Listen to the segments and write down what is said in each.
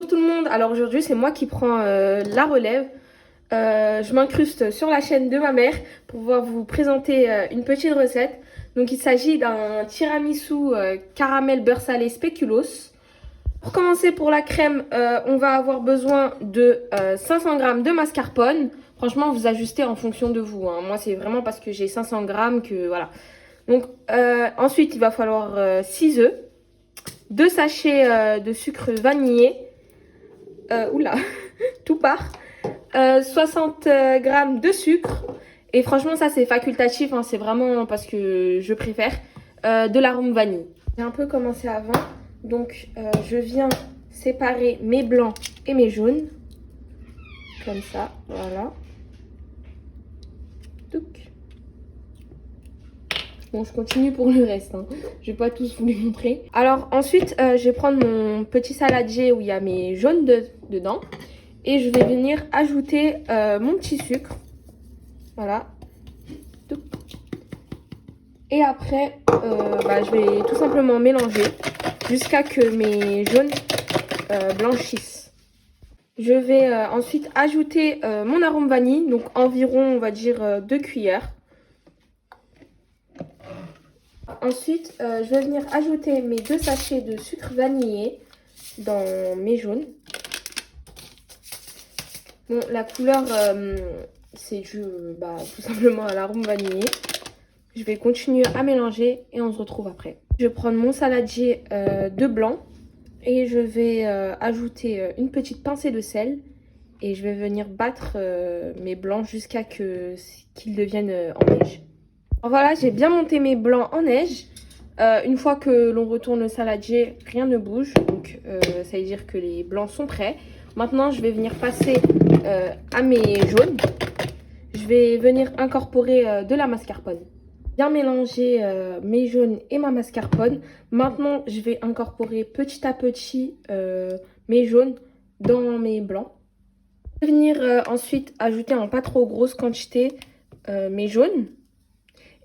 Bonjour tout le monde, alors aujourd'hui c'est moi qui prends la relève. Je m'incruste sur la chaîne de ma mère pour pouvoir vous présenter une petite recette. Donc il s'agit d'un tiramisu caramel beurre salé spéculoos. Pour commencer, pour la crème, on va avoir besoin de 500 g de mascarpone. Franchement, vous ajustez en fonction de vous, hein. Moi c'est vraiment parce que j'ai 500 g que voilà. Donc ensuite il va falloir 6 œufs, 2 sachets de sucre vanillé. Oula, tout part. 60 g de sucre. Et franchement, ça c'est facultatif, hein, c'est vraiment parce que je préfère. De l'arôme vanille. J'ai un peu commencé avant. Donc, je viens séparer mes blancs et mes jaunes. Comme ça, voilà. Touc. Bon, je continue pour le reste, hein. Je vais pas tous vous les montrer. Alors ensuite, je vais prendre mon petit saladier où il y a mes jaunes dedans. Et je vais venir ajouter mon petit sucre. Voilà. Et après, je vais tout simplement mélanger jusqu'à que mes jaunes blanchissent. Je vais ensuite ajouter mon arôme vanille. Donc environ, on va dire, 2 cuillères. Ensuite, je vais venir ajouter mes 2 sachets de sucre vanillé dans mes jaunes. Bon, la couleur, c'est dû tout simplement à l'arôme vanillé. Je vais continuer à mélanger et on se retrouve après. Je vais prendre mon saladier de blanc et je vais ajouter une petite pincée de sel. Et je vais venir battre mes blancs jusqu'à qu'ils deviennent en neige. Alors voilà, j'ai bien monté mes blancs en neige. Une fois que l'on retourne le saladier, rien ne bouge. Donc ça veut dire que les blancs sont prêts. Maintenant, je vais venir passer à mes jaunes. Je vais venir incorporer de la mascarpone. Bien mélanger mes jaunes et ma mascarpone. Maintenant, je vais incorporer petit à petit mes jaunes dans mes blancs. Je vais venir ensuite ajouter en pas trop grosse quantité mes jaunes.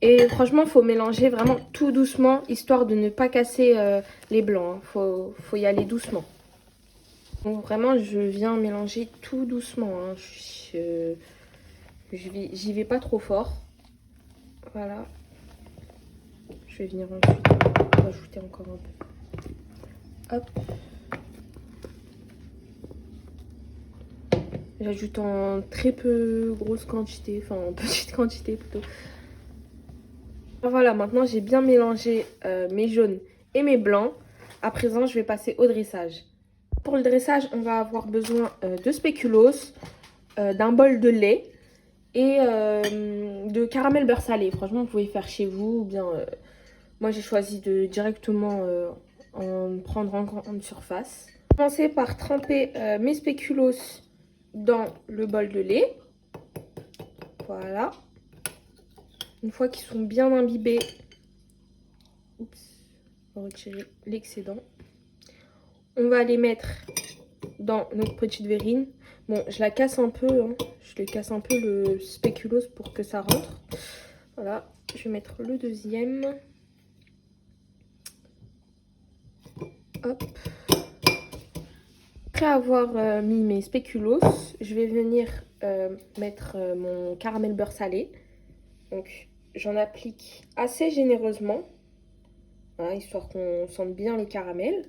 Et franchement, il faut mélanger vraiment tout doucement, histoire de ne pas casser les blancs, hein. Faut y aller doucement. Donc vraiment, je viens mélanger tout doucement, hein. J'y vais pas trop fort. Voilà. Je vais venir ensuite rajouter encore un peu. Hop. J'ajoute en très peu grosse quantité, enfin en petite quantité plutôt. Voilà, maintenant j'ai bien mélangé mes jaunes et mes blancs. À présent, je vais passer au dressage. Pour le dressage, on va avoir besoin de spéculoos, d'un bol de lait et de caramel beurre salé. Franchement, vous pouvez faire chez vous ou bien... moi, j'ai choisi de directement en prendre en grande surface. Commencer par tremper mes spéculoos dans le bol de lait. Voilà. Une fois qu'ils sont bien imbibés, on va retirer l'excédent. On va les mettre dans notre petite verrine. Bon, je la casse un peu, hein. Je le casse un peu le spéculoos pour que ça rentre. Voilà, je vais mettre le deuxième. Hop. Après avoir mis mes spéculoos, je vais venir mettre mon caramel beurre salé. Donc, j'en applique assez généreusement, hein, histoire qu'on sente bien les caramels.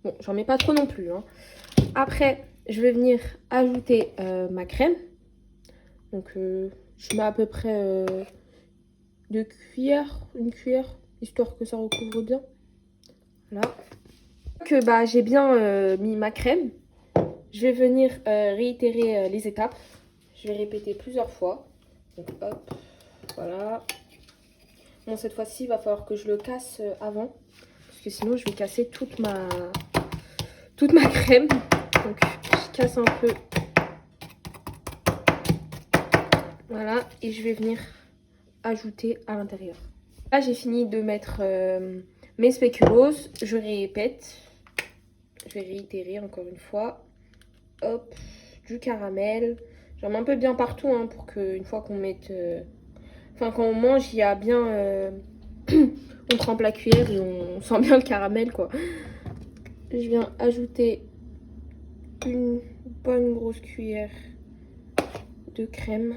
Bon, j'en mets pas trop non plus, hein. Après, je vais venir ajouter ma crème. Donc, je mets à peu près 2 cuillères, une cuillère, histoire que ça recouvre bien. Voilà. Que j'ai bien mis ma crème. Je vais venir réitérer les étapes. Je vais répéter plusieurs fois. Donc, hop, voilà. Bon, cette fois-ci, il va falloir que je le casse avant. Parce que sinon, je vais casser toute ma crème. Donc, je casse un peu. Voilà. Et je vais venir ajouter à l'intérieur. Là, j'ai fini de mettre mes spéculoos. Je répète. Je vais réitérer encore une fois. Hop, du caramel. J'en mets un peu bien partout, hein, pour qu'une fois qu'on mette... Enfin, quand on mange, il y a bien... on trempe la cuillère et on sent bien le caramel, quoi. Je viens ajouter une bonne grosse cuillère de crème.